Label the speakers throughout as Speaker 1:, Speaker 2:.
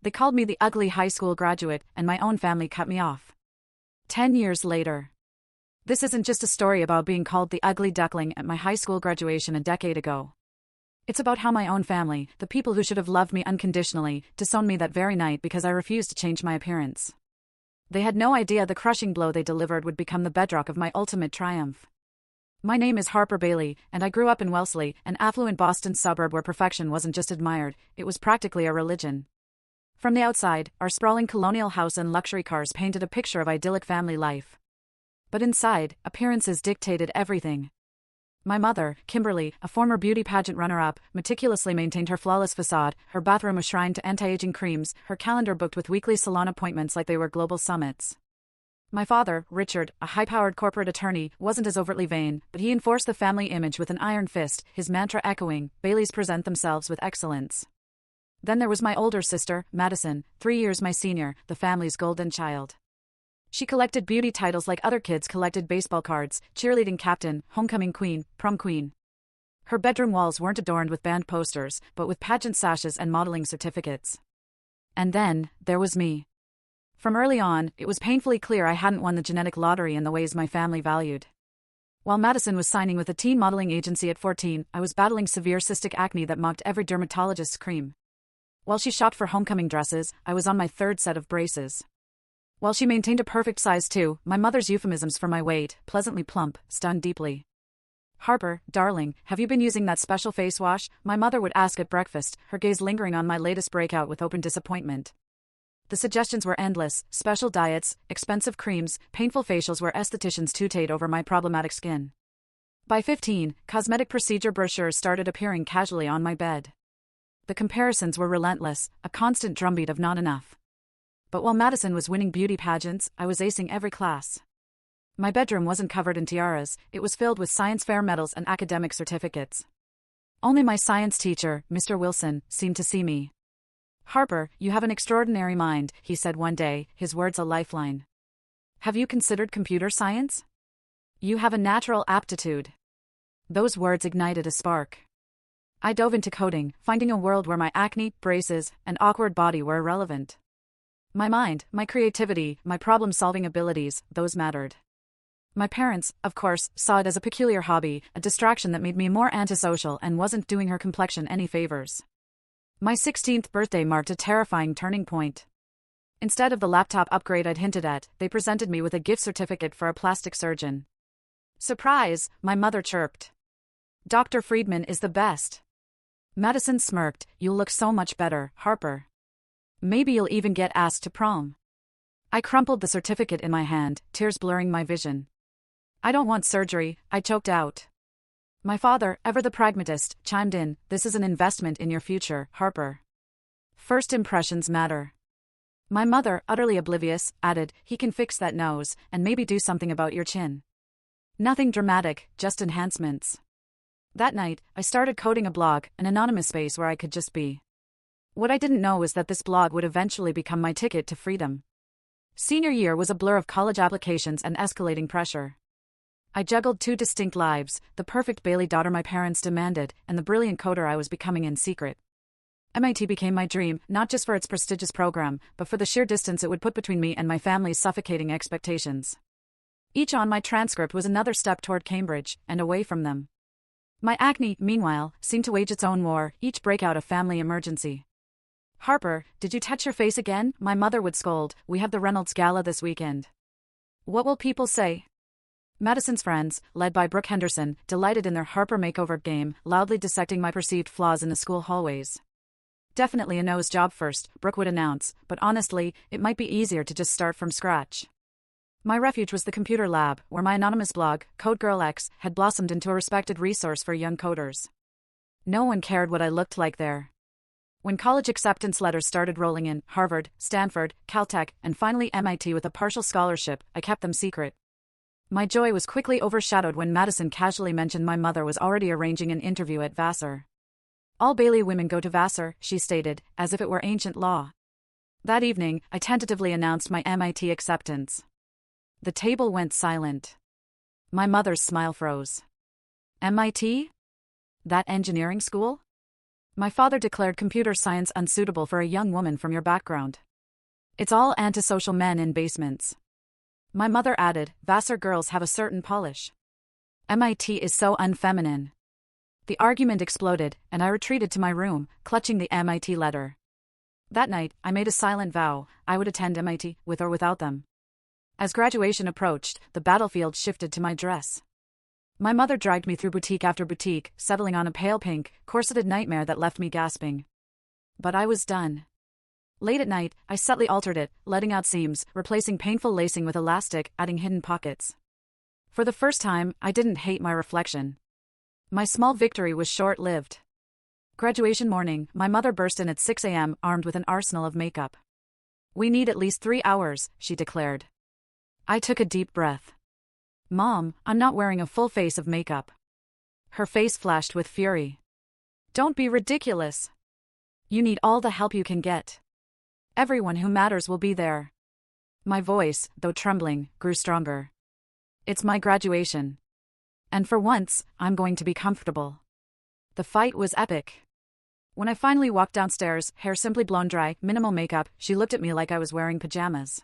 Speaker 1: They called me the ugly high school graduate, and my own family cut me off. 10 years later. This isn't just a story about being called the ugly duckling at my high school graduation a decade ago. It's about how my own family, the people who should have loved me unconditionally, disowned me that very night because I refused to change my appearance. They had no idea the crushing blow they delivered would become the bedrock of my ultimate triumph. My name is Harper Bailey, and I grew up in Wellesley, an affluent Boston suburb where perfection wasn't just admired, it was practically a religion. From the outside, our sprawling colonial house and luxury cars painted a picture of idyllic family life. But inside, appearances dictated everything. My mother, Kimberly, a former beauty pageant runner-up, meticulously maintained her flawless facade, her bathroom a shrine to anti-aging creams, her calendar booked with weekly salon appointments like they were global summits. My father, Richard, a high-powered corporate attorney, wasn't as overtly vain, but he enforced the family image with an iron fist, his mantra echoing, "Baileys present themselves with excellence." Then there was my older sister, Madison, 3 years my senior, the family's golden child. She collected beauty titles like other kids collected baseball cards, cheerleading captain, homecoming queen, prom queen. Her bedroom walls weren't adorned with band posters, but with pageant sashes and modeling certificates. And then, there was me. From early on, it was painfully clear I hadn't won the genetic lottery in the ways my family valued. While Madison was signing with a teen modeling agency at 14, I was battling severe cystic acne that mocked every dermatologist's cream. While she shopped for homecoming dresses, I was on my third set of braces. While she maintained a perfect size too, my mother's euphemisms for my weight, pleasantly plump, stung deeply. "Harper, darling, have you been using that special face wash?" my mother would ask at breakfast, her gaze lingering on my latest breakout with open disappointment. The suggestions were endless: special diets, expensive creams, painful facials where estheticians tutade over my problematic skin. By 15, cosmetic procedure brochures started appearing casually on my bed. The comparisons were relentless, a constant drumbeat of not enough. But while Madison was winning beauty pageants, I was acing every class. My bedroom wasn't covered in tiaras, it was filled with science fair medals and academic certificates. Only my science teacher, Mr. Wilson, seemed to see me. "Harper, you have an extraordinary mind," he said one day, his words a lifeline. "Have you considered computer science? You have a natural aptitude." Those words ignited a spark. I dove into coding, finding a world where my acne, braces, and awkward body were irrelevant. My mind, my creativity, my problem-solving abilities, those mattered. My parents, of course, saw it as a peculiar hobby, a distraction that made me more antisocial and wasn't doing her complexion any favors. My 16th birthday marked a terrifying turning point. Instead of the laptop upgrade I'd hinted at, they presented me with a gift certificate for a plastic surgeon. "Surprise," my mother chirped. "Dr. Friedman is the best." Madison smirked, "You'll look so much better, Harper. Maybe you'll even get asked to prom." I crumpled the certificate in my hand, tears blurring my vision. "I don't want surgery," I choked out. My father, ever the pragmatist, chimed in, "This is an investment in your future, Harper. First impressions matter." My mother, utterly oblivious, added, "He can fix that nose, and maybe do something about your chin. Nothing dramatic, just enhancements." That night, I started coding a blog, an anonymous space where I could just be. What I didn't know was that this blog would eventually become my ticket to freedom. Senior year was a blur of college applications and escalating pressure. I juggled two distinct lives, the perfect Bailey daughter my parents demanded, and the brilliant coder I was becoming in secret. MIT became my dream, not just for its prestigious program, but for the sheer distance it would put between me and my family's suffocating expectations. Each on my transcript was another step toward Cambridge, and away from them. My acne, meanwhile, seemed to wage its own war, each breakout a family emergency. "Harper, did you touch your face again?" my mother would scold. "We have the Reynolds Gala this weekend. What will people say?" Madison's friends, led by Brooke Henderson, delighted in their Harper makeover game, loudly dissecting my perceived flaws in the school hallways. "Definitely a nose job first," Brooke would announce, "but honestly, it might be easier to just start from scratch." My refuge was the computer lab, where my anonymous blog, CodeGirlX, had blossomed into a respected resource for young coders. No one cared what I looked like there. When college acceptance letters started rolling in, Harvard, Stanford, Caltech, and finally MIT with a partial scholarship, I kept them secret. My joy was quickly overshadowed when Madison casually mentioned my mother was already arranging an interview at Vassar. "All Bailey women go to Vassar," she stated, as if it were ancient law. That evening, I tentatively announced my MIT acceptance. The table went silent. My mother's smile froze. "MIT? That engineering school?" My father declared computer science unsuitable for a young woman from your background. It's all antisocial men in basements. My mother added, Vassar girls have a certain polish. MIT is so unfeminine. The argument exploded, and I retreated to my room, clutching the MIT letter. That night, I made a silent vow, I would attend MIT, with or without them. As graduation approached, the battlefield shifted to my dress. My mother dragged me through boutique after boutique, settling on a pale pink, corseted nightmare that left me gasping. But I was done. Late at night, I subtly altered it, letting out seams, replacing painful lacing with elastic, adding hidden pockets. For the first time, I didn't hate my reflection. My small victory was short-lived. Graduation morning, my mother burst in at 6 a.m., armed with an arsenal of makeup. We need at least 3 hours, she declared. I took a deep breath. Mom, I'm not wearing a full face of makeup. Her face flashed with fury. Don't be ridiculous. You need all the help you can get. Everyone who matters will be there. My voice, though trembling, grew stronger. It's my graduation. And for once, I'm going to be comfortable. The fight was epic. When I finally walked downstairs, hair simply blown dry, minimal makeup, she looked at me like I was wearing pajamas.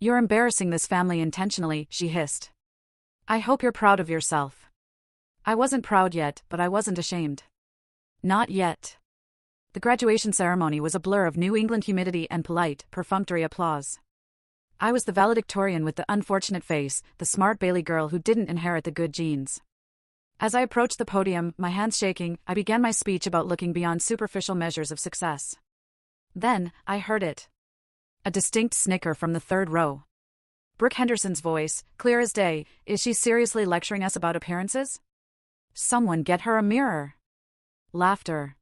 Speaker 1: You're embarrassing this family intentionally, she hissed. I hope you're proud of yourself. I wasn't proud yet, but I wasn't ashamed. Not yet. The graduation ceremony was a blur of New England humidity and polite, perfunctory applause. I was the valedictorian with the unfortunate face, the smart Bailey girl who didn't inherit the good genes. As I approached the podium, my hands shaking, I began my speech about looking beyond superficial measures of success. Then, I heard it. A distinct snicker from the third row. Brooke Henderson's voice, clear as day, is she seriously lecturing us about appearances? Someone get her a mirror. Laughter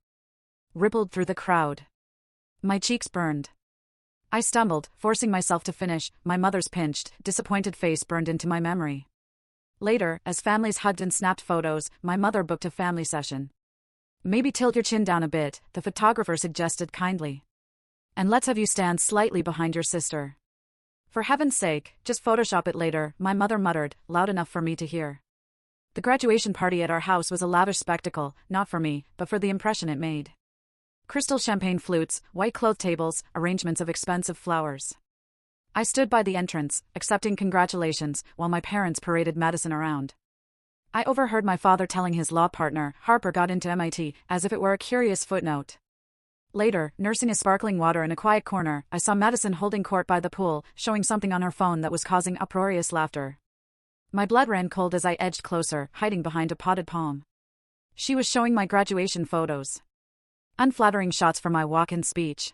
Speaker 1: rippled through the crowd. My cheeks burned. I stumbled, forcing myself to finish, my mother's pinched, disappointed face burned into my memory. Later, as families hugged and snapped photos, my mother booked a family session. Maybe tilt your chin down a bit, the photographer suggested kindly. And let's have you stand slightly behind your sister. For heaven's sake, just Photoshop it later, my mother muttered, loud enough for me to hear. The graduation party at our house was a lavish spectacle, not for me, but for the impression it made. Crystal champagne flutes, white cloth tables, arrangements of expensive flowers. I stood by the entrance, accepting congratulations, while my parents paraded Madison around. I overheard my father telling his law partner, Harper got into MIT, as if it were a curious footnote. Later, nursing a sparkling water in a quiet corner, I saw Madison holding court by the pool, showing something on her phone that was causing uproarious laughter. My blood ran cold as I edged closer, hiding behind a potted palm. She was showing my graduation photos. Unflattering shots for my walk-in speech.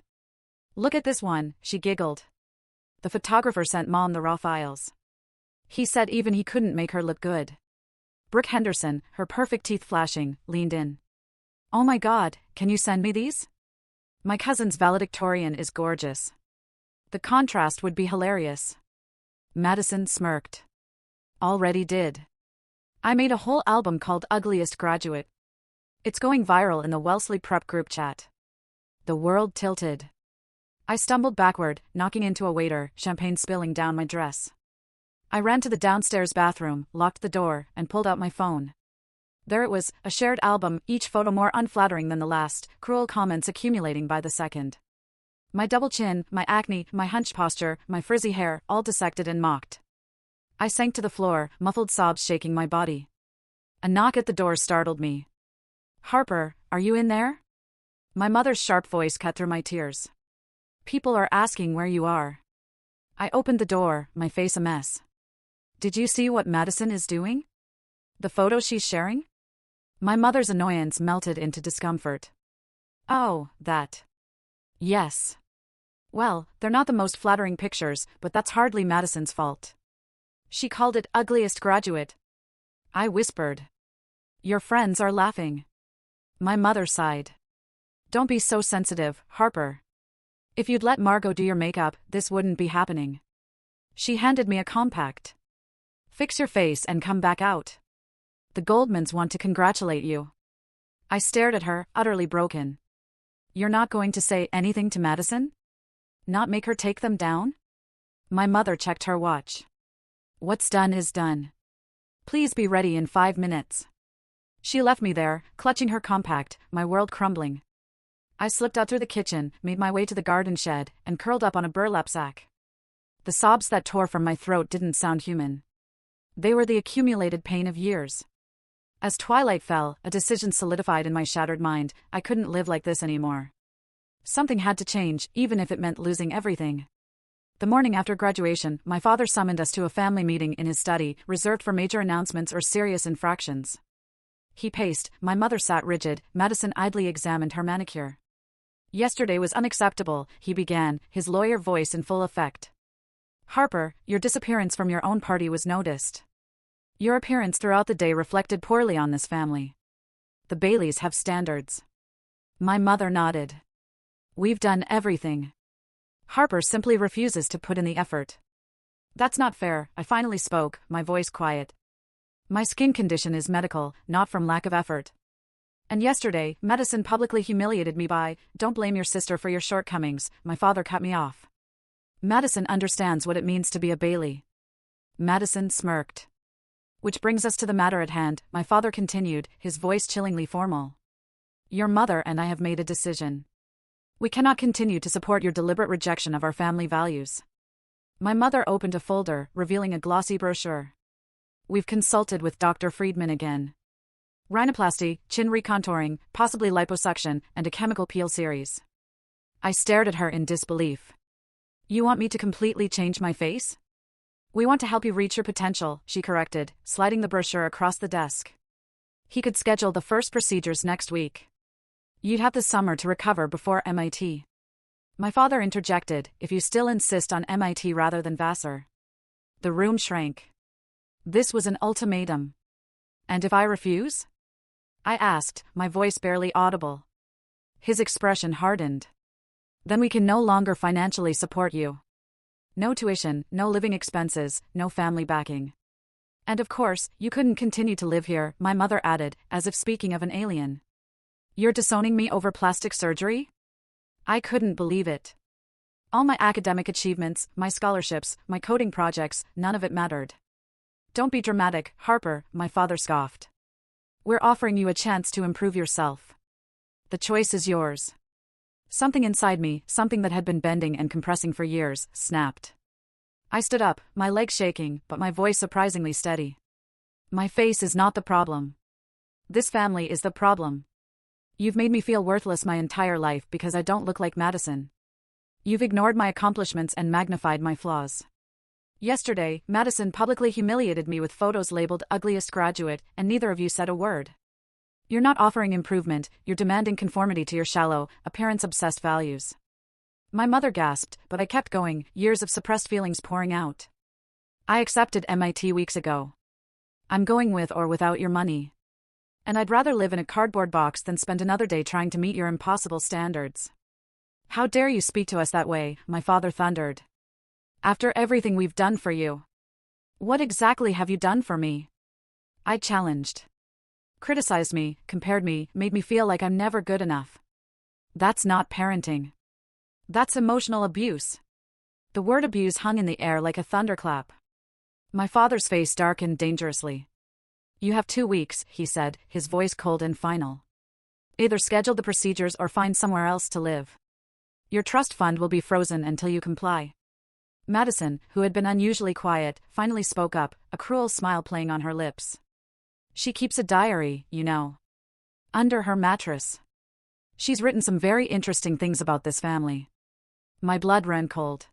Speaker 1: Look at this one, she giggled. The photographer sent Mom the raw files. He said even he couldn't make her look good. Brooke Henderson, her perfect teeth flashing, leaned in. Oh my God, can you send me these? My cousin's valedictorian is gorgeous. The contrast would be hilarious. Madison smirked. Already did. I made a whole album called Ugliest Graduate. It's going viral in the Wellesley Prep group chat. The world tilted. I stumbled backward, knocking into a waiter, champagne spilling down my dress. I ran to the downstairs bathroom, locked the door, and pulled out my phone. There it was, a shared album, each photo more unflattering than the last, cruel comments accumulating by the second. My double chin, my acne, my hunched posture, my frizzy hair, all dissected and mocked. I sank to the floor, muffled sobs shaking my body. A knock at the door startled me. Harper, are you in there? My mother's sharp voice cut through my tears. People are asking where you are. I opened the door, my face a mess. Did you see what Madison is doing? The photo she's sharing? My mother's annoyance melted into discomfort. Oh, that. Yes. Well, they're not the most flattering pictures, but that's hardly Madison's fault. She called it Ugliest Graduate. I whispered. Your friends are laughing. My mother sighed. Don't be so sensitive, Harper. If you'd let Margot do your makeup, this wouldn't be happening. She handed me a compact. Fix your face and come back out. The Goldmans want to congratulate you. I stared at her, utterly broken. You're not going to say anything to Madison? Not make her take them down? My mother checked her watch. What's done is done. Please be ready in 5 minutes. She left me there, clutching her compact, my world crumbling. I slipped out through the kitchen, made my way to the garden shed, and curled up on a burlap sack. The sobs that tore from my throat didn't sound human. They were the accumulated pain of years. As twilight fell, a decision solidified in my shattered mind: I couldn't live like this anymore. Something had to change, even if it meant losing everything. The morning after graduation, my father summoned us to a family meeting in his study, reserved for major announcements or serious infractions. He paced, my mother sat rigid, Madison idly examined her manicure. "Yesterday was unacceptable," he began, his lawyer voice in full effect. "Harper, your disappearance from your own party was noticed. Your appearance throughout the day reflected poorly on this family. The Baileys have standards." My mother nodded. "We've done everything. Harper simply refuses to put in the effort." "That's not fair," I finally spoke, my voice quiet. "My skin condition is medical, not from lack of effort. And yesterday, Madison publicly humiliated me by, 'Don't blame your sister for your shortcomings,'" my father cut me off. "Madison understands what it means to be a Bailey." Madison smirked. "Which brings us to the matter at hand," my father continued, his voice chillingly formal. "Your mother and I have made a decision. We cannot continue to support your deliberate rejection of our family values." My mother opened a folder, revealing a glossy brochure. "We've consulted with Dr. Friedman again. Rhinoplasty, chin recontouring, possibly liposuction, and a chemical peel series." I stared at her in disbelief. "You want me to completely change my face?" "We want to help you reach your potential," she corrected, sliding the brochure across the desk. "He could schedule the first procedures next week. You'd have the summer to recover before MIT." My father interjected, "If you still insist on MIT rather than Vassar." The room shrank. This was an ultimatum. "And if I refuse?" I asked, my voice barely audible. His expression hardened. "Then we can no longer financially support you. No tuition, no living expenses, no family backing. And of course, you couldn't continue to live here," my mother added, as if speaking of an alien. "You're disowning me over plastic surgery?" I couldn't believe it. All my academic achievements, my scholarships, my coding projects, none of it mattered. "Don't be dramatic, Harper," my father scoffed. "We're offering you a chance to improve yourself. The choice is yours." Something inside me, something that had been bending and compressing for years, snapped. I stood up, my legs shaking, but my voice surprisingly steady. "My face is not the problem. This family is the problem. You've made me feel worthless my entire life because I don't look like Madison. You've ignored my accomplishments and magnified my flaws. Yesterday, Madison publicly humiliated me with photos labeled ugliest graduate, and neither of you said a word. You're not offering improvement, you're demanding conformity to your shallow, appearance-obsessed values." My mother gasped, but I kept going, years of suppressed feelings pouring out. "I accepted MIT weeks ago. I'm going with or without your money. And I'd rather live in a cardboard box than spend another day trying to meet your impossible standards." "How dare you speak to us that way," my father thundered. "After everything we've done for you. What exactly have you done for me?" I challenged. "Criticized me, compared me, made me feel like I'm never good enough. That's not parenting. That's emotional abuse." The word abuse hung in the air like a thunderclap. My father's face darkened dangerously. "You have 2 weeks," he said, his voice cold and final. "Either schedule the procedures or find somewhere else to live. Your trust fund will be frozen until you comply." Madison, who had been unusually quiet, finally spoke up, a cruel smile playing on her lips. "She keeps a diary, you know. Under her mattress. She's written some very interesting things about this family." My blood ran cold.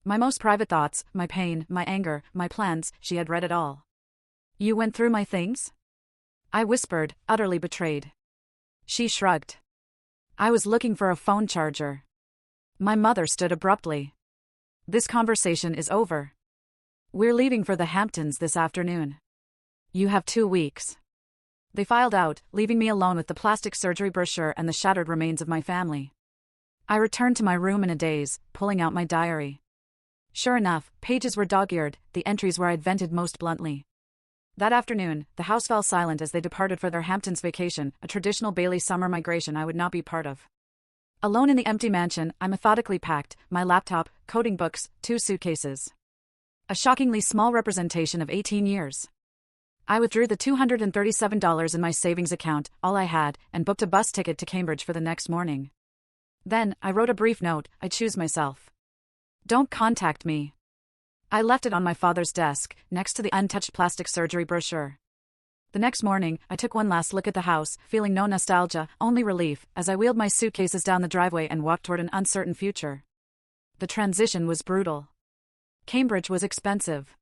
Speaker 1: My most private thoughts, my pain, my anger, my plans, she had read it all. "You went through my things?" I whispered, utterly betrayed. She shrugged. "I was looking for a phone charger." My mother stood abruptly. "This conversation is over. We're leaving for the Hamptons this afternoon. You have 2 weeks. They filed out, leaving me alone with the plastic surgery brochure and the shattered remains of my family. I returned to my room in a daze, pulling out my diary. Sure enough, pages were dog-eared, the entries where I'd vented most bluntly. That afternoon, the house fell silent as they departed for their Hamptons vacation, a traditional Bailey summer migration I would not be part of. Alone in the empty mansion, I methodically packed my laptop, coding books, 2 suitcases. A shockingly small representation of 18 years. I withdrew the $237 in my savings account, all I had, and booked a bus ticket to Cambridge for the next morning. Then, I wrote a brief note, I choose myself. Don't contact me. I left it on my father's desk, next to the untouched plastic surgery brochure. The next morning, I took one last look at the house, feeling no nostalgia, only relief, as I wheeled my suitcases down the driveway and walked toward an uncertain future. The transition was brutal. Cambridge was expensive.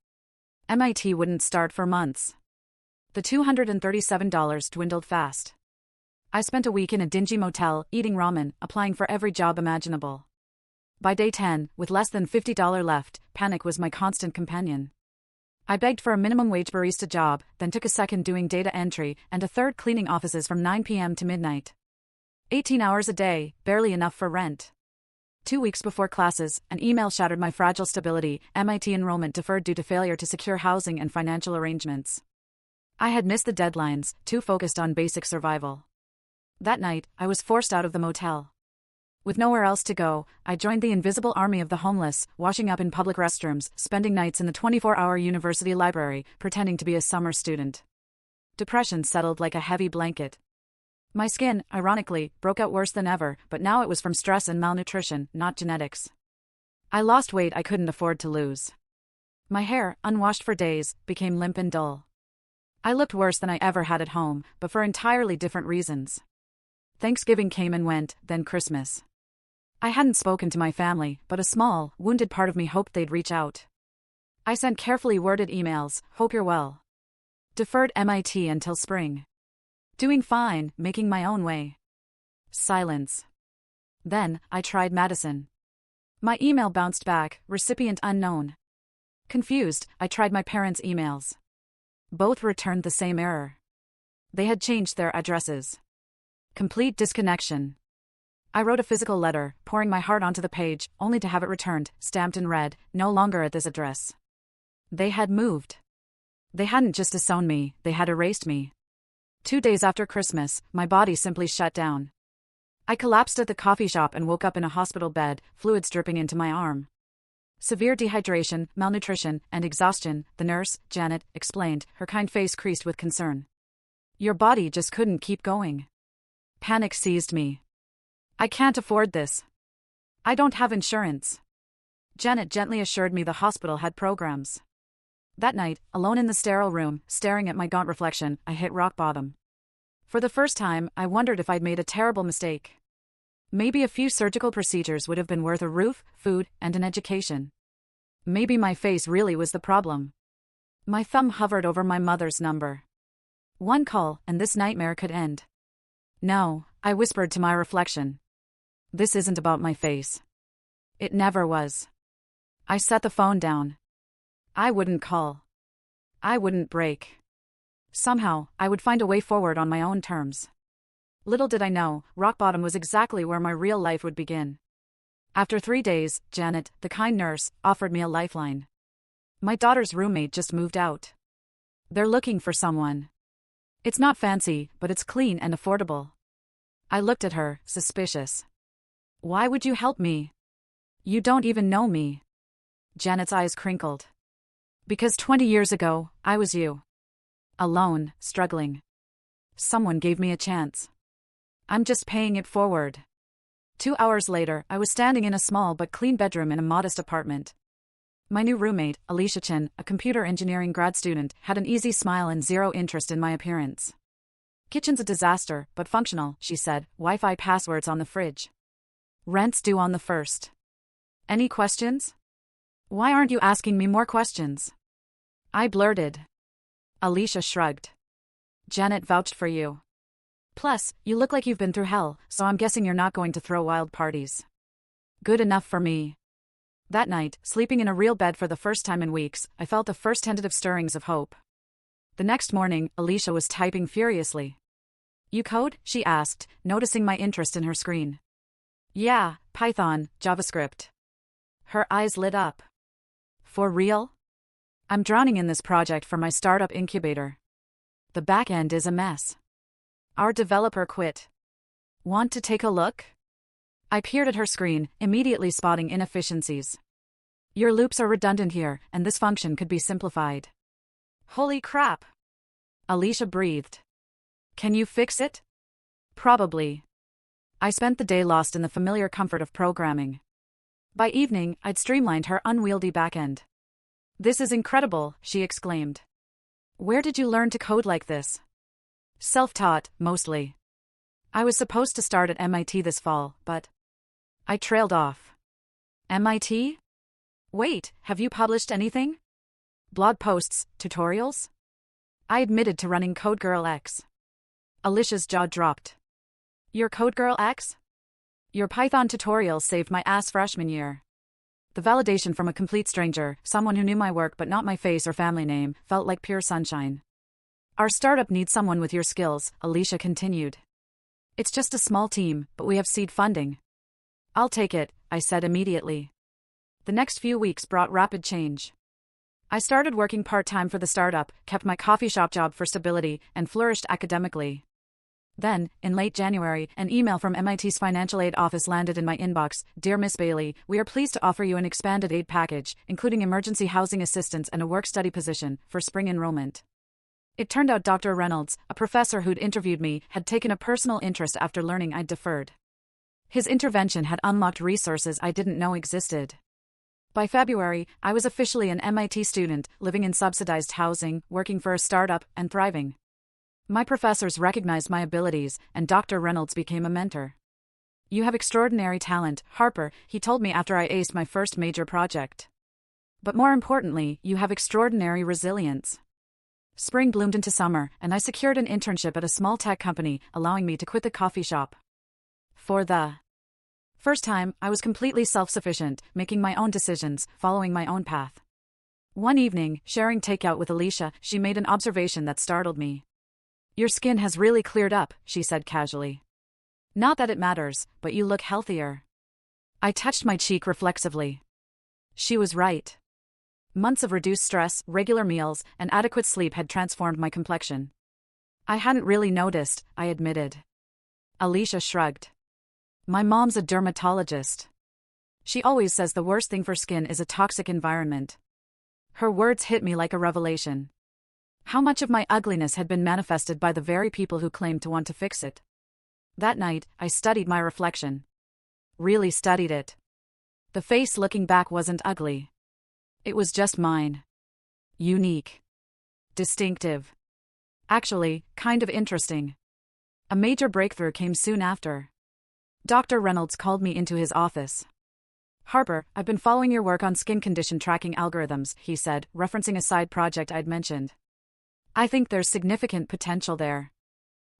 Speaker 1: MIT wouldn't start for months. The $237 dwindled fast. I spent a week in a dingy motel, eating ramen, applying for every job imaginable. By day 10, with less than $50 left, panic was my constant companion. I begged for a minimum wage barista job, then took a second doing data entry, and a third cleaning offices from 9 p.m. to midnight. 18 hours a day, barely enough for rent. 2 weeks before classes, an email shattered my fragile stability. MIT enrollment deferred due to failure to secure housing and financial arrangements. I had missed the deadlines, too focused on basic survival. That night, I was forced out of the motel. With nowhere else to go, I joined the invisible army of the homeless, washing up in public restrooms, spending nights in the 24-hour university library, pretending to be a summer student. Depression settled like a heavy blanket. My skin, ironically, broke out worse than ever, but now it was from stress and malnutrition, not genetics. I lost weight I couldn't afford to lose. My hair, unwashed for days, became limp and dull. I looked worse than I ever had at home, but for entirely different reasons. Thanksgiving came and went, then Christmas. I hadn't spoken to my family, but a small, wounded part of me hoped they'd reach out. I sent carefully worded emails, hope you're well. Deferred MIT until spring. Doing fine, making my own way. Silence. Then, I tried Madison. My email bounced back, recipient unknown. Confused, I tried my parents' emails. Both returned the same error. They had changed their addresses. Complete disconnection. I wrote a physical letter, pouring my heart onto the page, only to have it returned, stamped in red, no longer at this address. They had moved. They hadn't just disowned me, they had erased me. 2 days after Christmas, my body simply shut down. I collapsed at the coffee shop and woke up in a hospital bed, fluids dripping into my arm. Severe dehydration, malnutrition, and exhaustion, the nurse, Janet, explained, her kind face creased with concern. Your body just couldn't keep going. Panic seized me. I can't afford this. I don't have insurance. Janet gently assured me the hospital had programs. That night, alone in the sterile room, staring at my gaunt reflection, I hit rock bottom. For the first time, I wondered if I'd made a terrible mistake. Maybe a few surgical procedures would have been worth a roof, food, and an education. Maybe my face really was the problem. My thumb hovered over my mother's number. One call, and this nightmare could end. No, I whispered to my reflection. This isn't about my face. It never was. I set the phone down. I wouldn't call. I wouldn't break. Somehow, I would find a way forward on my own terms. Little did I know, rock bottom was exactly where my real life would begin. After 3 days, Janet, the kind nurse, offered me a lifeline. My daughter's roommate just moved out. They're looking for someone. It's not fancy, but it's clean and affordable. I looked at her, suspicious. Why would you help me? You don't even know me. Janet's eyes crinkled. Because 20 years ago, I was you. Alone, struggling. Someone gave me a chance. I'm just paying it forward. 2 hours later, I was standing in a small but clean bedroom in a modest apartment. My new roommate, Alicia Chin, a computer engineering grad student, had an easy smile and zero interest in my appearance. Kitchen's a disaster, but functional, she said, Wi-Fi passwords on the fridge. Rent's due on the 1st. Any questions? Why aren't you asking me more questions? I blurted. Alicia shrugged. Janet vouched for you. Plus, you look like you've been through hell, so I'm guessing you're not going to throw wild parties. Good enough for me. That night, sleeping in a real bed for the first time in weeks, I felt the first tentative stirrings of hope. The next morning, Alicia was typing furiously. You code? She asked, noticing my interest in her screen. Yeah, Python, JavaScript. Her eyes lit up. For real? I'm drowning in this project for my startup incubator. The back end is a mess. Our developer quit. Want to take a look? I peered at her screen, immediately spotting inefficiencies. Your loops are redundant here, and this function could be simplified. Holy crap! Alicia breathed. Can you fix it? Probably. I spent the day lost in the familiar comfort of programming. By evening, I'd streamlined her unwieldy backend. "This is incredible," she exclaimed. "Where did you learn to code like this?" "Self-taught, mostly. I was supposed to start at MIT this fall, but I trailed off." "MIT? Wait, have you published anything? Blog posts, tutorials?" I admitted to running CodeGirl X. Alicia's jaw dropped. "Your CodeGirl X? Your Python tutorials saved my ass freshman year." The validation from a complete stranger, someone who knew my work but not my face or family name, felt like pure sunshine. "Our startup needs someone with your skills," Alicia continued. "It's just a small team, but we have seed funding." "I'll take it," I said immediately. The next few weeks brought rapid change. I started working part-time for the startup, kept my coffee shop job for stability, and flourished academically. Then, in late January, an email from MIT's financial aid office landed in my inbox. "Dear Miss Bailey, we are pleased to offer you an expanded aid package, including emergency housing assistance and a work-study position, for spring enrollment." It turned out Dr. Reynolds, a professor who'd interviewed me, had taken a personal interest after learning I'd deferred. His intervention had unlocked resources I didn't know existed. By February, I was officially an MIT student, living in subsidized housing, working for a startup, and thriving. My professors recognized my abilities, and Dr. Reynolds became a mentor. "You have extraordinary talent, Harper," he told me after I aced my first major project. "But more importantly, you have extraordinary resilience." Spring bloomed into summer, and I secured an internship at a small tech company, allowing me to quit the coffee shop. For the first time, I was completely self-sufficient, making my own decisions, following my own path. One evening, sharing takeout with Alicia, she made an observation that startled me. "Your skin has really cleared up," she said casually. "Not that it matters, but you look healthier." I touched my cheek reflexively. She was right. Months of reduced stress, regular meals, and adequate sleep had transformed my complexion. "I hadn't really noticed," I admitted. Alicia shrugged. "My mom's a dermatologist. She always says the worst thing for skin is a toxic environment." Her words hit me like a revelation. How much of my ugliness had been manifested by the very people who claimed to want to fix it? That night, I studied my reflection. Really studied it. The face looking back wasn't ugly. It was just mine. Unique. Distinctive. Actually, kind of interesting. A major breakthrough came soon after. Dr. Reynolds called me into his office. "Harper, I've been following your work on skin condition tracking algorithms," he said, referencing a side project I'd mentioned. "I think there's significant potential there.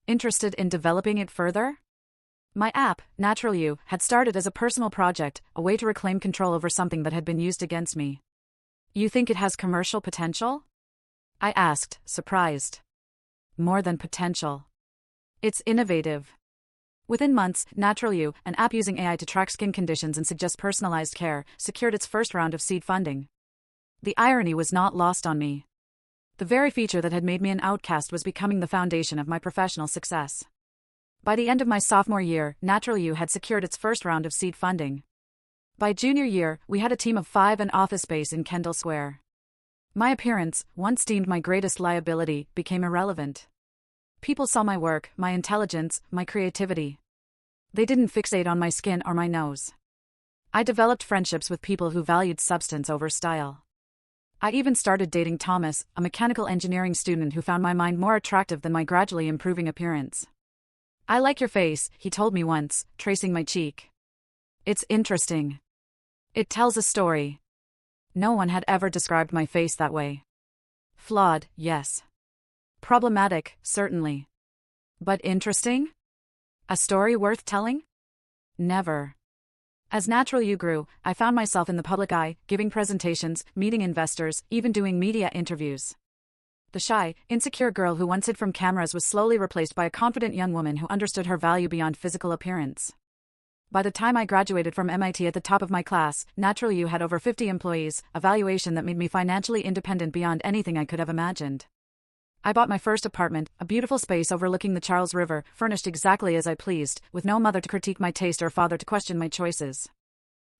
Speaker 1: Interested in developing it further?" My app, NaturalU, had started as a personal project, a way to reclaim control over something that had been used against me. "You think it has commercial potential?" I asked, surprised. "More than potential. It's innovative." Within months, NaturalU, an app using AI to track skin conditions and suggest personalized care, secured its first round of seed funding. The irony was not lost on me. The very feature that had made me an outcast was becoming the foundation of my professional success. By the end of my sophomore year, NaturalU had secured its first round of seed funding. By junior year, we had a team of 5 and office space in Kendall Square. My appearance, once deemed my greatest liability, became irrelevant. People saw my work, my intelligence, my creativity. They didn't fixate on my skin or my nose. I developed friendships with people who valued substance over style. I even started dating Thomas, a mechanical engineering student who found my mind more attractive than my gradually improving appearance. "I like your face," he told me once, tracing my cheek. "It's interesting. It tells a story." No one had ever described my face that way. Flawed, yes. Problematic, certainly. But interesting? A story worth telling? Never. As NaturalU grew, I found myself in the public eye, giving presentations, meeting investors, even doing media interviews. The shy, insecure girl who once hid from cameras was slowly replaced by a confident young woman who understood her value beyond physical appearance. By the time I graduated from MIT at the top of my class, NaturalU had over 50 employees, a valuation that made me financially independent beyond anything I could have imagined. I bought my first apartment, a beautiful space overlooking the Charles River, furnished exactly as I pleased, with no mother to critique my taste or father to question my choices.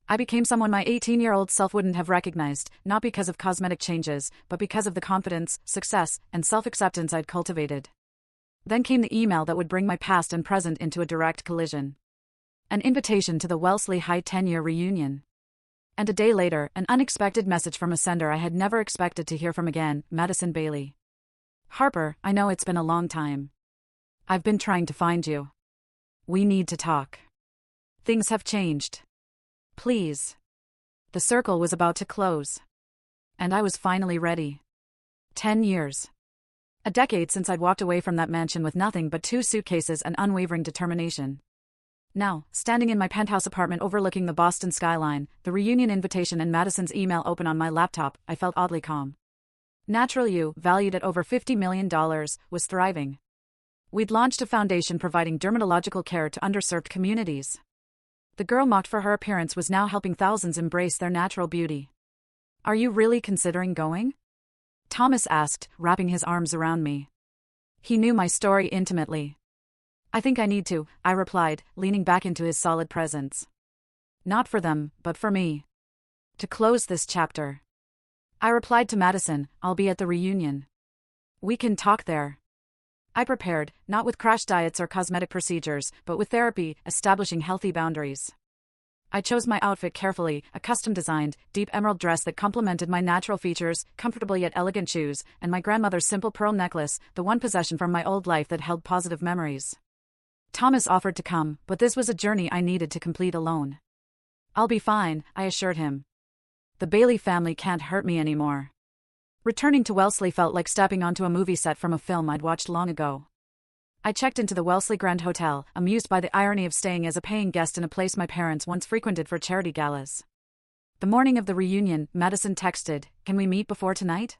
Speaker 1: I became someone my 18-year-old self wouldn't have recognized, not because of cosmetic changes, but because of the confidence, success, and self-acceptance I'd cultivated. Then came the email that would bring my past and present into a direct collision. An invitation to the Wellesley High 10-year reunion. And a day later, an unexpected message from a sender I had never expected to hear from again, Madison Bailey. Harper, I know it's been a long time. I've been trying to find you. We need to talk. Things have changed. Please. The circle was about to close. And I was finally ready. 10 years. A decade since I'd walked away from that mansion with nothing but 2 suitcases and unwavering determination. Now, standing in my penthouse apartment overlooking the Boston skyline, the reunion invitation and Madison's email open on my laptop, I felt oddly calm. Natural U, valued at over $50 million, was thriving. We'd launched a foundation providing dermatological care to underserved communities. The girl mocked for her appearance was now helping thousands embrace their natural beauty. Are you really considering going? Thomas asked, wrapping his arms around me. He knew my story intimately. I think I need to, I replied, leaning back into his solid presence. Not for them, but for me. To close this chapter. I replied to Madison, I'll be at the reunion. We can talk there. I prepared, not with crash diets or cosmetic procedures, but with therapy, establishing healthy boundaries. I chose my outfit carefully, a custom-designed, deep emerald dress that complemented my natural features, comfortable yet elegant shoes, and my grandmother's simple pearl necklace, the one possession from my old life that held positive memories. Thomas offered to come, but this was a journey I needed to complete alone. I'll be fine, I assured him. The Bailey family can't hurt me anymore. Returning to Wellesley felt like stepping onto a movie set from a film I'd watched long ago. I checked into the Wellesley Grand Hotel, amused by the irony of staying as a paying guest in a place my parents once frequented for charity galas. The morning of the reunion, Madison texted, "Can we meet before tonight?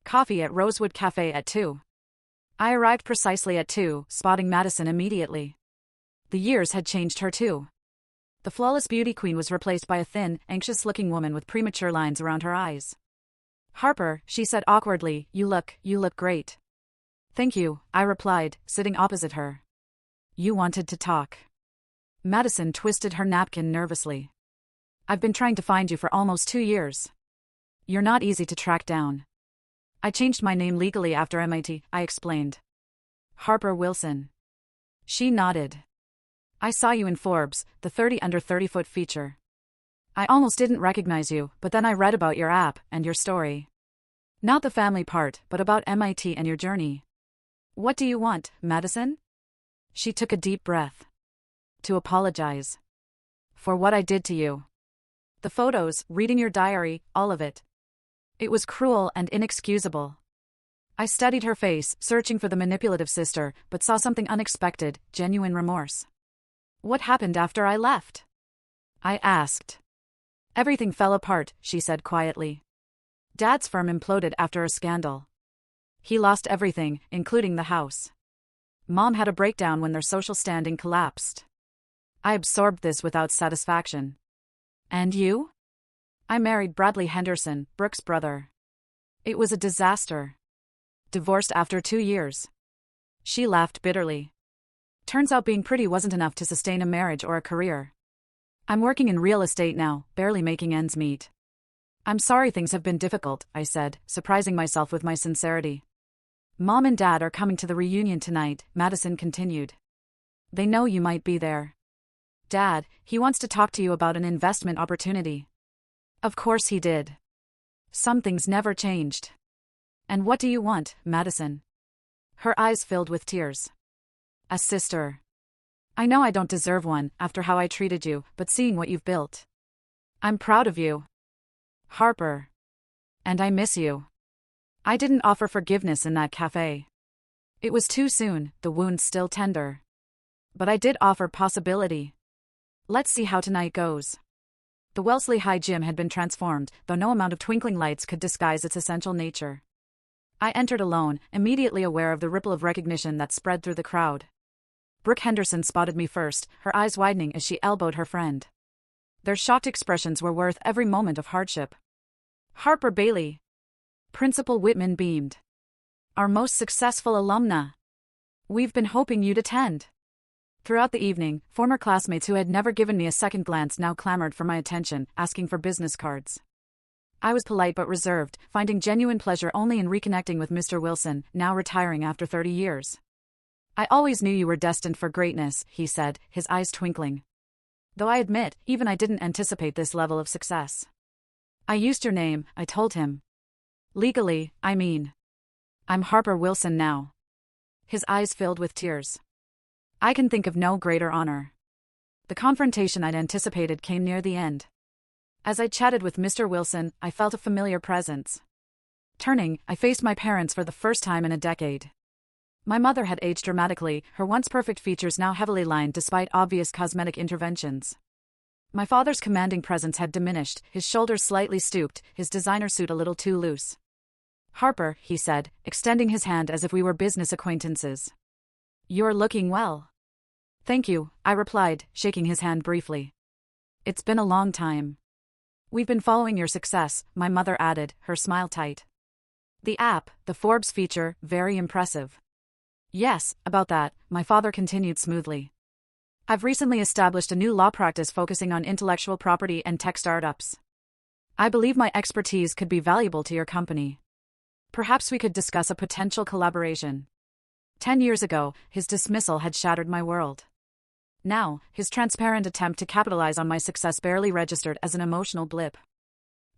Speaker 1: Coffee at Rosewood Cafe at 2. I arrived precisely at 2, spotting Madison immediately. The years had changed her too. The flawless beauty queen was replaced by a thin, anxious-looking woman with premature lines around her eyes. Harper, she said awkwardly, you look great. Thank you, I replied, sitting opposite her. You wanted to talk. Madison twisted her napkin nervously. I've been trying to find you for almost 2 years. You're not easy to track down. I changed my name legally after MIT, I explained. Harper Wilson. She nodded. I saw you in Forbes, the 30 under 30-foot feature. I almost didn't recognize you, but then I read about your app and your story. Not the family part, but about MIT and your journey. What do you want, Madison? She took a deep breath. To apologize. For what I did to you. The photos, reading your diary, all of it. It was cruel and inexcusable. I studied her face, searching for the manipulative sister, but saw something unexpected, genuine remorse. What happened after I left? I asked. Everything fell apart, she said quietly. Dad's firm imploded after a scandal. He lost everything, including the house. Mom had a breakdown when their social standing collapsed. I absorbed this without satisfaction. And you? I married Bradley Henderson, Brooke's brother. It was a disaster. Divorced after 2 years. She laughed bitterly. Turns out being pretty wasn't enough to sustain a marriage or a career. I'm working in real estate now, barely making ends meet. I'm sorry things have been difficult, I said, surprising myself with my sincerity. Mom and Dad are coming to the reunion tonight, Madison continued. They know you might be there. Dad, he wants to talk to you about an investment opportunity. Of course he did. Some things never changed. And what do you want, Madison? Her eyes filled with tears. A sister. I know I don't deserve one, after how I treated you, but seeing what you've built. I'm proud of you. Harper. And I miss you. I didn't offer forgiveness in that cafe. It was too soon, the wound still tender. But I did offer possibility. Let's see how tonight goes. The Wellesley High gym had been transformed, though no amount of twinkling lights could disguise its essential nature. I entered alone, immediately aware of the ripple of recognition that spread through the crowd. Brooke Henderson spotted me first, her eyes widening as she elbowed her friend. Their shocked expressions were worth every moment of hardship. Harper Bailey. Principal Whitman beamed. Our most successful alumna. We've been hoping you'd attend. Throughout the evening, former classmates who had never given me a second glance now clamored for my attention, asking for business cards. I was polite but reserved, finding genuine pleasure only in reconnecting with Mr. Wilson, now retiring after 30 years. I always knew you were destined for greatness, he said, his eyes twinkling. Though I admit, even I didn't anticipate this level of success. I used your name, I told him. Legally, I mean. I'm Harper Wilson now. His eyes filled with tears. I can think of no greater honor. The confrontation I'd anticipated came near the end. As I chatted with Mr. Wilson, I felt a familiar presence. Turning, I faced my parents for the first time in a decade. My mother had aged dramatically, her once perfect features now heavily lined despite obvious cosmetic interventions. My father's commanding presence had diminished, his shoulders slightly stooped, his designer suit a little too loose. Harper, he said, extending his hand as if we were business acquaintances. You're looking well. Thank you, I replied, shaking his hand briefly. It's been a long time. We've been following your success, my mother added, her smile tight. The app, the Forbes feature, very impressive. Yes, about that, my father continued smoothly. I've recently established a new law practice focusing on intellectual property and tech startups. I believe my expertise could be valuable to your company. Perhaps we could discuss a potential collaboration. 10 years ago, his dismissal had shattered my world. Now, his transparent attempt to capitalize on my success barely registered as an emotional blip.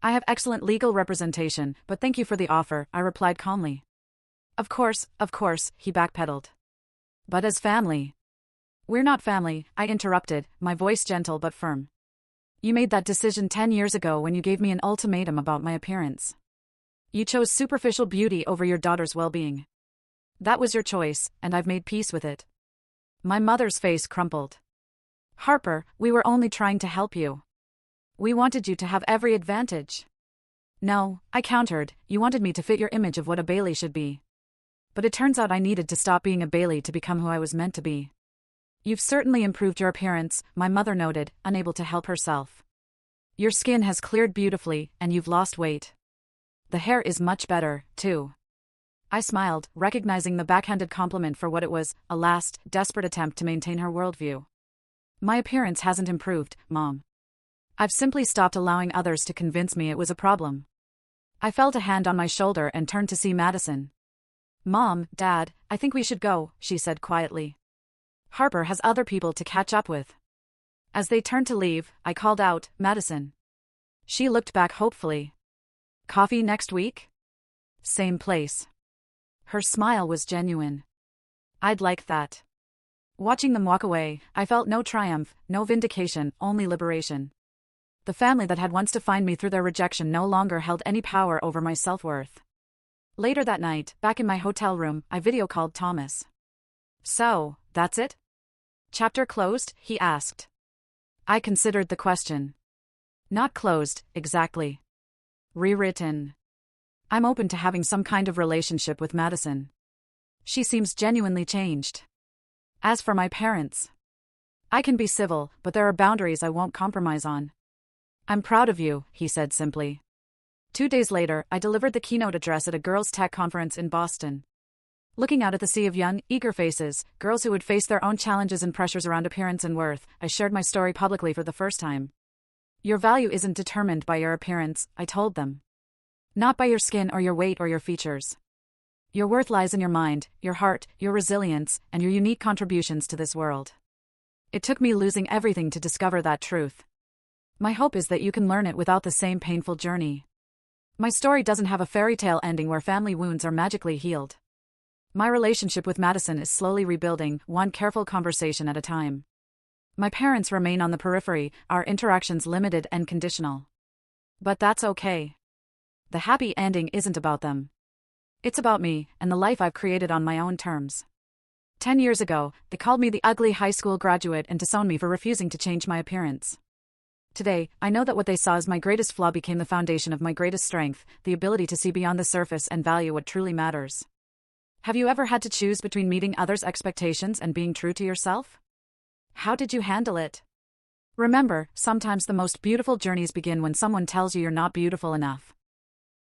Speaker 1: I have excellent legal representation, but thank you for the offer, I replied calmly. Of course, he backpedaled. But as family. We're not family, I interrupted, my voice gentle but firm. You made that decision 10 years ago when you gave me an ultimatum about my appearance. You chose superficial beauty over your daughter's well-being. That was your choice, and I've made peace with it. My mother's face crumpled. Harper, we were only trying to help you. We wanted you to have every advantage. No, I countered, you wanted me to fit your image of what a Bailey should be. But it turns out I needed to stop being a Bailey to become who I was meant to be. You've certainly improved your appearance, my mother noted, unable to help herself. Your skin has cleared beautifully, and you've lost weight. The hair is much better, too. I smiled, recognizing the backhanded compliment for what it was, a last, desperate attempt to maintain her worldview. My appearance hasn't improved, Mom. I've simply stopped allowing others to convince me it was a problem. I felt a hand on my shoulder and turned to see Madison. Mom, Dad, I think we should go, she said quietly. Harper has other people to catch up with. As they turned to leave, I called out, Madison. She looked back hopefully. Coffee next week? Same place. Her smile was genuine. I'd like that. Watching them walk away, I felt no triumph, no vindication, only liberation. The family that had once defined me through their rejection no longer held any power over my self-worth. Later that night, back in my hotel room, I video called Thomas. So, that's it? Chapter closed? He asked. I considered the question. Not closed, exactly. Rewritten. I'm open to having some kind of relationship with Madison. She seems genuinely changed. As for my parents, I can be civil, but there are boundaries I won't compromise on. I'm proud of you, he said simply. 2 days later, I delivered the keynote address at a girls' tech conference in Boston. Looking out at the sea of young, eager faces, girls who would face their own challenges and pressures around appearance and worth, I shared my story publicly for the first time. Your value isn't determined by your appearance, I told them. Not by your skin or your weight or your features. Your worth lies in your mind, your heart, your resilience, and your unique contributions to this world. It took me losing everything to discover that truth. My hope is that you can learn it without the same painful journey. My story doesn't have a fairy tale ending where family wounds are magically healed. My relationship with Madison is slowly rebuilding, one careful conversation at a time. My parents remain on the periphery, our interactions limited and conditional. But that's okay. The happy ending isn't about them. It's about me, and the life I've created on my own terms. 10 years ago, they called me the ugly high school graduate and disowned me for refusing to change my appearance. Today, I know that what they saw as my greatest flaw became the foundation of my greatest strength, the ability to see beyond the surface and value what truly matters. Have you ever had to choose between meeting others' expectations and being true to yourself? How did you handle it? Remember, sometimes the most beautiful journeys begin when someone tells you you're not beautiful enough.